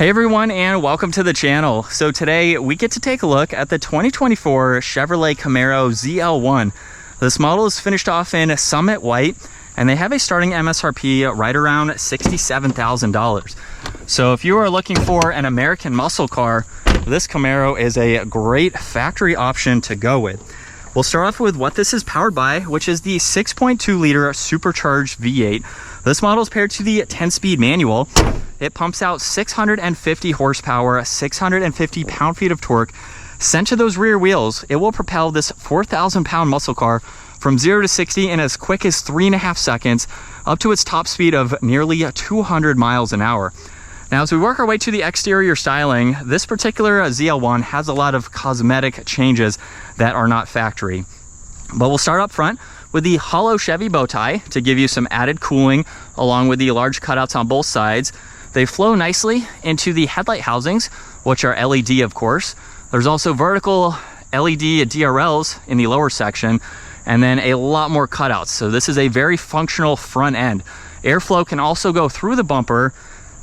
Hey everyone, and welcome to the channel. So today we get to take a look at the 2024 Chevrolet Camaro ZL1. This model is finished off in Summit White, and they have a starting MSRP right around $67,000. So if you are looking for an American muscle car, this Camaro is a great factory option to go with. We'll start off with what this is powered by, which is the 6.2 liter supercharged V8. This model is paired to the 10-speed manual. It pumps out 650 horsepower, 650 pound-feet of torque. Sent to those rear wheels, it will propel this 4,000-pound muscle car from 0 to 60 in as quick as 3.5 seconds, up to its top speed of nearly 200 miles an hour. Now, as we work our way to the exterior styling, this particular ZL1 has a lot of cosmetic changes that are not factory. But we'll start up front with the hollow Chevy bow tie to give you some added cooling, along with the large cutouts on both sides. They flow nicely into the headlight housings, which are LED, of course. There's also vertical LED DRLs in the lower section, and then a lot more cutouts. So this is a very functional front end. Airflow can also go through the bumper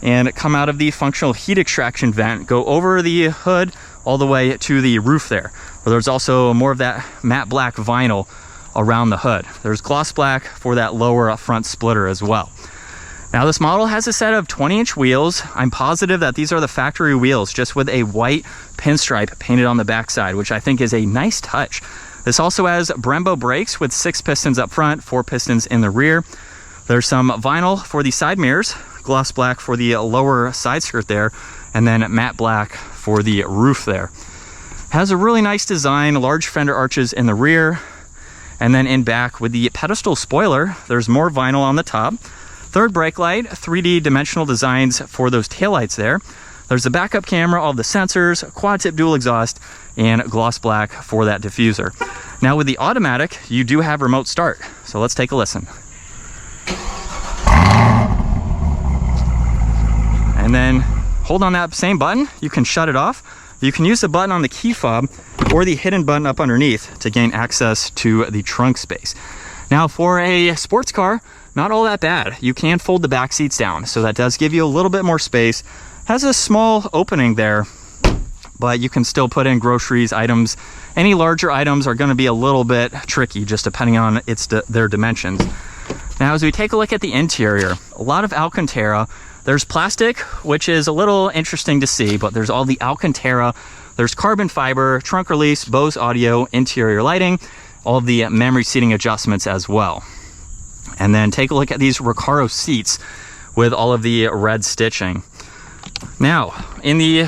and come out of the functional heat extraction vent, go over the hood all the way to the roof there, where there's also more of that matte black vinyl around the hood. There's gloss black for that lower front splitter as well. Now, this model has a set of 20-inch wheels. I'm positive that these are the factory wheels, just with a white pinstripe painted on the backside, which I think is a nice touch. This also has Brembo brakes with 6 pistons up front, 4 pistons in the rear. There's some vinyl for the side mirrors, gloss black for the lower side skirt there, and then matte black for the roof there. Has a really nice design, large fender arches in the rear, and then in back with the pedestal spoiler, there's more vinyl on the top. Third brake light, 3D dimensional designs for those taillights there. There's a backup camera, all the sensors, quad tip dual exhaust, and gloss black for that diffuser. Now with the automatic, you do have remote start. So let's take a listen. And then hold on that same button, you can shut it off. You can use the button on the key fob or the hidden button up underneath to gain access to the trunk space. Now for a sports car, not all that bad. You can fold the back seats down, so that does give you a little bit more space. Has a small opening there, but you can still put in groceries, items. Any larger items are going to be a little bit tricky, just depending on their dimensions. Now, as we take a look at the interior, a lot of alcantara. There's plastic, which is a little interesting to see, but there's all the alcantara. There's carbon fiber, trunk release, Bose audio, interior lighting, all of the memory seating adjustments as well. And then take a look at these Recaro seats with all of the red stitching. Now, in the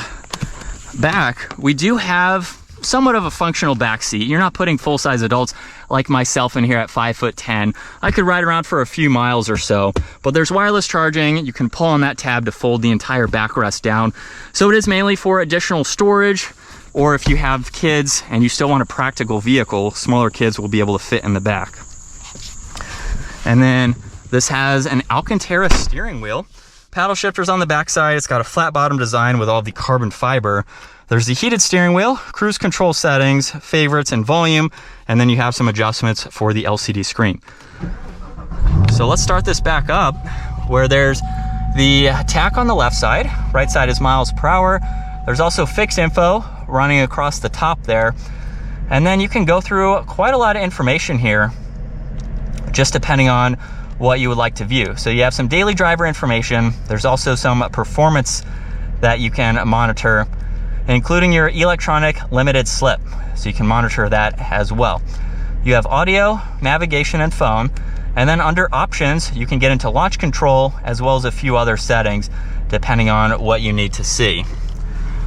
back, we do have somewhat of a functional back seat. You're not putting full-size adults like myself in here at 5'10". I could ride around for a few miles or so, but there's wireless charging. You can pull on that tab to fold the entire backrest down. So it is mainly for additional storage, or if you have kids and you still want a practical vehicle, smaller kids will be able to fit in the back. And then this has an Alcantara steering wheel, paddle shifters on the backside. It's got a flat bottom design with all the carbon fiber. There's the heated steering wheel, cruise control settings, favorites, and volume, and then you have some adjustments for the LCD screen. So let's start this back up, where there's the tach on the left side. Right side is miles per hour. There's also fixed info running across the top there. And then you can go through quite a lot of information here, just depending on what you would like to view. So you have some daily driver information. There's also some performance that you can monitor, including your electronic limited slip. So you can monitor that as well. You have audio, navigation, and phone. And then under options, you can get into launch control as well as a few other settings depending on what you need to see.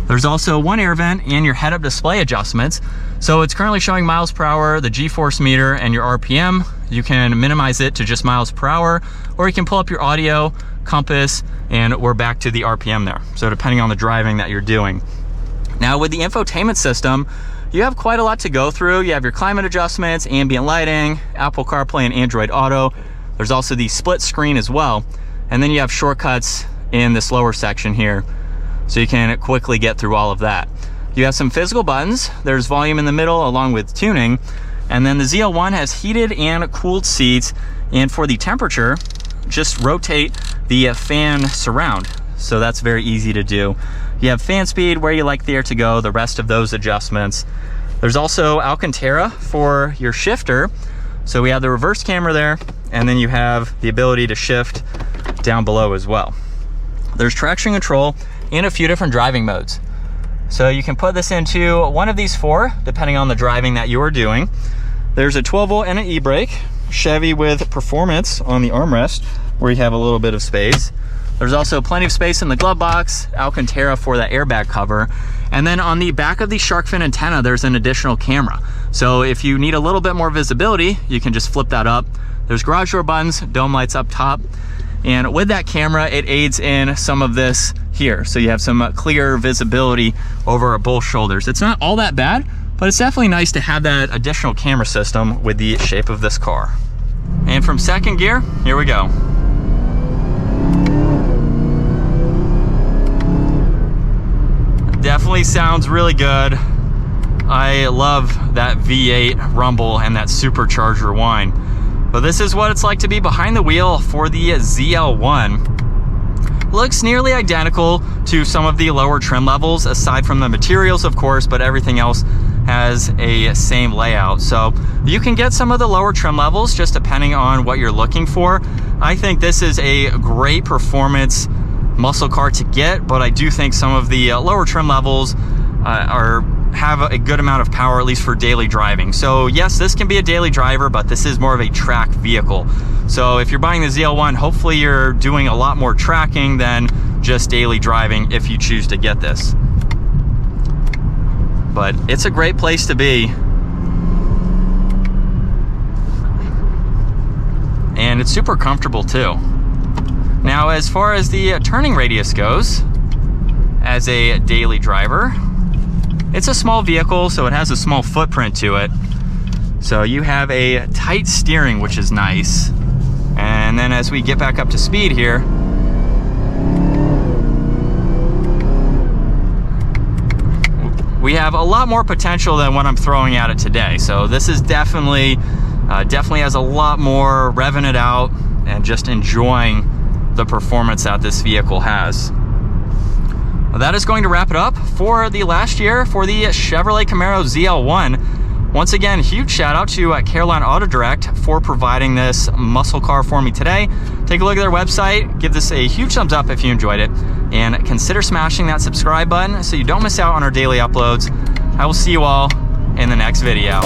There's also one air vent and your head-up display adjustments. So it's currently showing miles per hour, the G-force meter, and your RPM. You can minimize it to just miles per hour, or you can pull up your audio, compass, and we're back to the RPM there. So depending on the driving that you're doing. Now with the infotainment system, you have quite a lot to go through. You have your climate adjustments, ambient lighting, Apple CarPlay and Android Auto. There's also the split screen as well. And then you have shortcuts in this lower section here, so you can quickly get through all of that. You have some physical buttons. There's volume in the middle along with tuning. And then the ZL1 has heated and cooled seats. And for the temperature, just rotate the fan surround. so that's very easy to do. You have fan speed, where you like the air to go, the rest of those adjustments. There's also alcantara for your shifter. So we have the reverse camera there, and then you have the ability to shift down below as well. There's traction control in a few different driving modes. So you can put this into one of these four, depending on the driving that you are doing. There's a 12 volt and an e-brake, Chevy with performance on the armrest, where you have a little bit of space. There's also plenty of space in the glove box, alcantara for that airbag cover. And then on the back of the shark fin antenna, there's an additional camera. So if you need a little bit more visibility, you can just flip that up. There's garage door buttons, dome lights up top. And with that camera, it aids in some of this here. So you have some clear visibility over both shoulders. It's not all that bad, but it's definitely nice to have that additional camera system with the shape of this car. And from second gear, here we go. Definitely sounds really good. I love that V8 rumble and that supercharger whine. But this is what it's like to be behind the wheel for the ZL1. Looks nearly identical to some of the lower trim levels, aside from the materials, of course, but everything else has a same layout. So you can get some of the lower trim levels just depending on what you're looking for. I think this is a great performance muscle car to get, but I do think some of the lower trim levels have a good amount of power, at least for daily driving. So yes, this can be a daily driver, but this is more of a track vehicle. So if you're buying the ZL1, hopefully you're doing a lot more tracking than just daily driving if you choose to get this. But it's a great place to be. And it's super comfortable too. Now, as far as the turning radius goes, as a daily driver, it's a small vehicle, so it has a small footprint to it. So you have a tight steering, which is nice. And then as we get back up to speed here, we have a lot more potential than what I'm throwing at it today. So this is definitely has a lot more revving it out and just enjoying the performance that this vehicle has. Well, that is going to wrap it up for the last year for the Chevrolet Camaro ZL1. Once again, huge shout out to Carolina Auto Direct for providing this muscle car for me today. Take a look at their website, give this a huge thumbs up if you enjoyed it, and consider smashing that subscribe button so you don't miss out on our daily uploads. I will see you all in the next video.